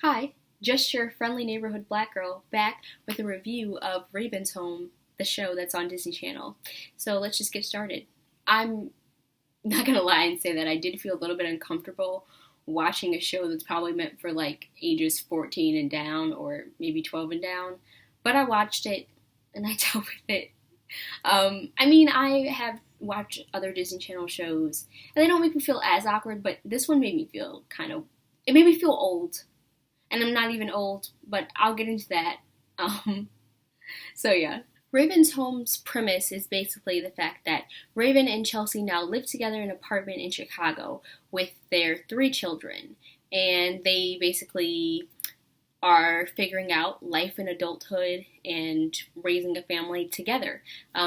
Hi, just your friendly neighborhood black girl back with a review of Raven's Home, the show that's on Disney Channel. So let's just get started. I'm not gonna lie and say that I did feel a little bit uncomfortable watching a show that's probably meant for like ages 14 and down or maybe 12 and down, but I watched it and I dealt with it. I have watched other Disney Channel shows and they don't make me feel as awkward, but this one made me feel it made me feel old, and I'm not even old, but I'll get into that. Um, so yeah. Raven's Home's premise is basically the fact that Raven and Chelsea now live together in an apartment in Chicago with their three children, and they basically are figuring out life in adulthood and raising a family together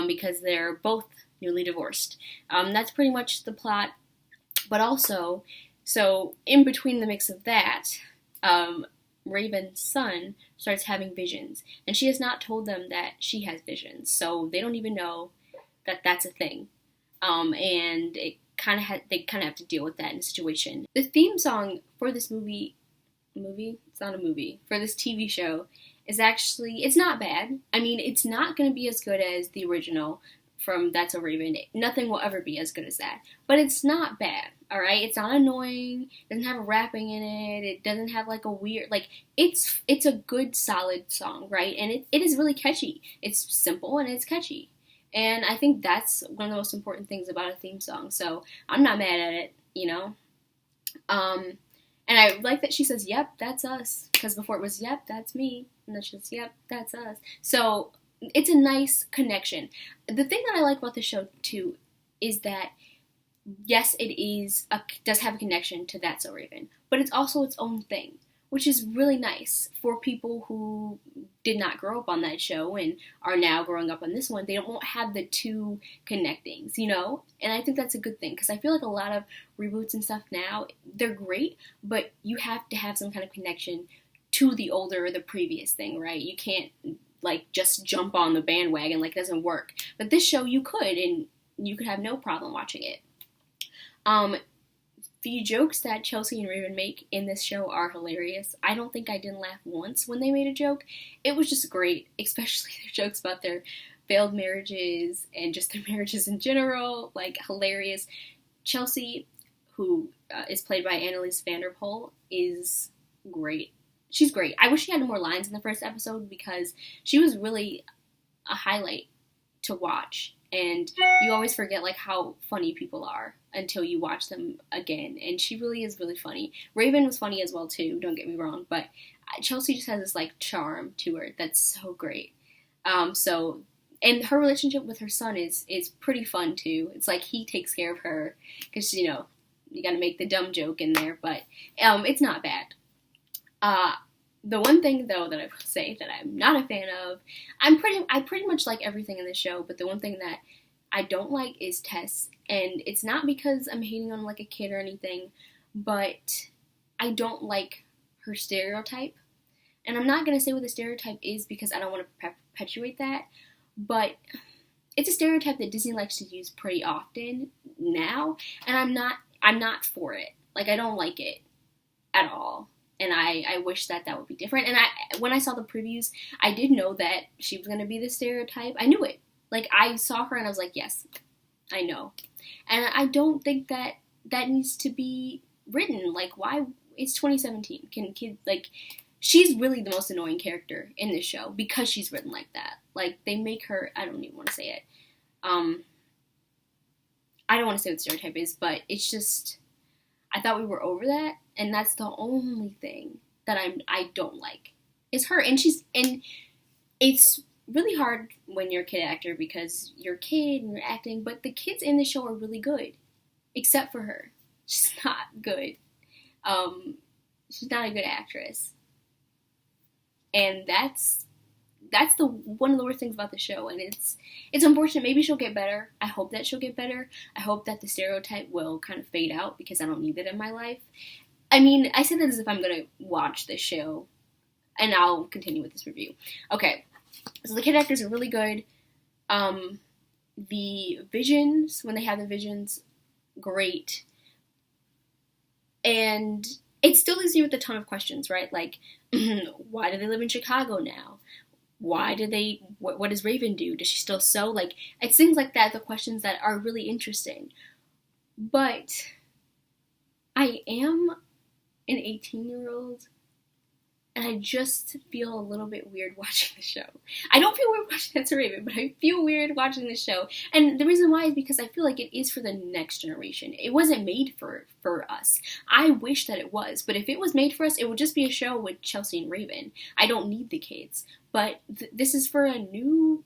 because they're both newly divorced. That's pretty much the plot, but also, so in between the mix of that, um, Raven's son starts having visions, and she has not told them that she has visions, so they don't even know that that's a thing. And they kind of have to deal with that in the situation. The theme song for this it's not a movie, for this TV show is actually, it's not bad. I mean, it's not going to be as good as the original from That's a Raven. Nothing will ever be as good as that, but it's not bad. All right, it's not annoying. It doesn't have rapping in it. It doesn't have like a weird it's a good solid song, right? And it is really catchy. It's simple and it's catchy. And I think that's one of the most important things about a theme song. So I'm not mad at it. Um, and I like that she says, "Yep, that's us," because before it was, "Yep, that's me," and then she says, "Yep, that's us." So it's a nice connection. The thing that I like about the show too is that yes, does have a connection to That's So Raven, but it's also its own thing, which is really nice for people who did not grow up on that show and are now growing up on this one. They won't have the two connectings. And I think that's a good thing because I feel like a lot of reboots and stuff now, they're great, but you have to have some kind of connection to the older or the previous thing, right? You can't like just jump on the bandwagon, like it doesn't work. But this show you could, and you could have no problem watching it. The jokes that Chelsea and Raven make in this show are hilarious. I don't think I didn't laugh once when they made a joke. It was just great, especially their jokes about their failed marriages and just their marriages in general, like hilarious. Chelsea, who is played by Annalise Vanderpool, is great. She's great. I wish she had more lines in the first episode because she was really a highlight to watch. And you always forget like how funny people are until you watch them again. And she really is really funny. Raven was funny as well too, don't get me wrong, but Chelsea just has this like charm to her that's so great. And her relationship with her son is pretty fun too. It's like he takes care of her because you got to make the dumb joke in there, but it's not bad. The one thing though that I will say that I'm not a fan of, I pretty much like everything in the show, but the one thing that I don't like is Tess, and it's not because I'm hating on like a kid or anything, but I don't like her stereotype. And I'm not gonna say what the stereotype is because I don't want to perpetuate that, but it's a stereotype that Disney likes to use pretty often now, and I'm not for it. Like I don't like it at all. And I wish that would be different. And when I saw the previews, I did know that she was going to be the stereotype. I knew it. Like, I saw her and I was like, yes, I know. And I don't think that needs to be written. Like, why? It's 2017. Can kids, like, she's really the most annoying character in this show because she's written like that. Like, they make her, I don't even want to say it. I don't want to say what stereotype is, but it's just, I thought we were over that. And that's the only thing that I don't like is her. And it's really hard when you're a kid actor because you're a kid and you're acting, but the kids in the show are really good, except for her. She's not good. She's not a good actress, and that's the one of the worst things about the show. And it's unfortunate. Maybe she'll get better. I hope that she'll get better. I hope that the stereotype will kind of fade out because I don't need it in my life. I mean, I say that as if I'm going to watch this show, and I'll continue with this review. Okay, so the kid actors are really good. The visions, when they have the visions, great. And it still leaves you with a ton of questions, right? Like, why do they live in Chicago now? Why do they, what does Raven do? Does she still sew? Like, it's things like that, the questions that are really interesting. But I am an 18-year-old, and I just feel a little bit weird watching the show. I don't feel weird watching That's a Raven, but I feel weird watching the show. And the reason why is because I feel like it is for the next generation. It wasn't made for us. I wish that it was, but if it was made for us, it would just be a show with Chelsea and Raven. I don't need the kids. But this is for a new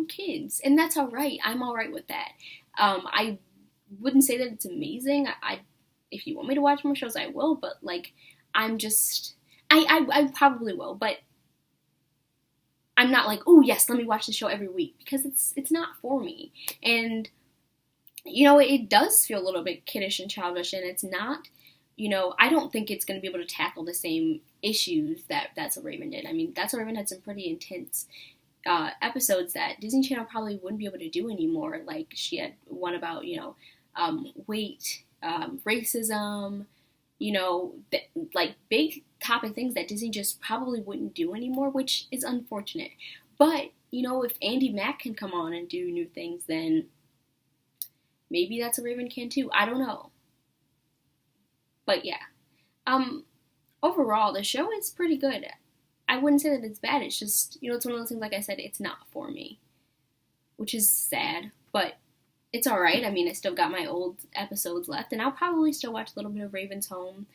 kids, and that's all right. I'm all right with that. I wouldn't say that it's amazing. If you want me to watch more shows, I will. But like, I'm just I probably will, but I'm not like, oh yes, let me watch the show every week, because it's not for me. And it does feel a little bit kiddish and childish, and it's not. I don't think it's going to be able to tackle the same issues that That's So Raven did. I mean, That's So Raven had some pretty intense episodes that Disney Channel probably wouldn't be able to do anymore. Like, she had one about, weight, racism, like big topic things that Disney just probably wouldn't do anymore, which is unfortunate. But, if Andy Mack can come on and do new things, then maybe That's So Raven can too. I don't know. But yeah, overall, the show is pretty good. I wouldn't say that it's bad. It's just, it's one of those things, like I said, it's not for me, which is sad, but it's all right. I mean, I still got my old episodes left, and I'll probably still watch a little bit of Raven's Home.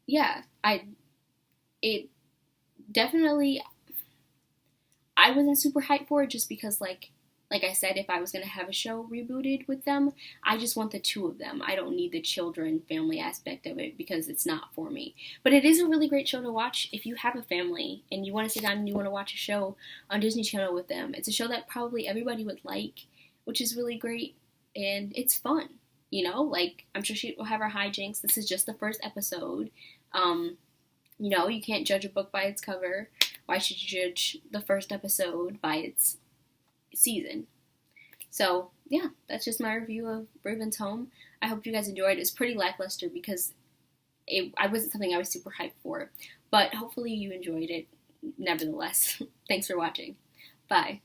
Yeah, it definitely, I wasn't super hyped for it, just because, like I said, if I was going to have a show rebooted with them, I just want the two of them. I don't need the children family aspect of it, because it's not for me. But it is a really great show to watch if you have a family and you want to sit down and you want to watch a show on Disney Channel with them. It's a show that probably everybody would like, which is really great, and it's fun. Like, I'm sure she will have her hijinks. This is just the first episode. You can't judge a book by its cover. Why should you judge the first episode by its season? So yeah, that's just my review of Raven's Home. I hope you guys enjoyed. It's pretty lackluster because I wasn't something I was super hyped for, but hopefully you enjoyed it nevertheless. Thanks for watching. Bye.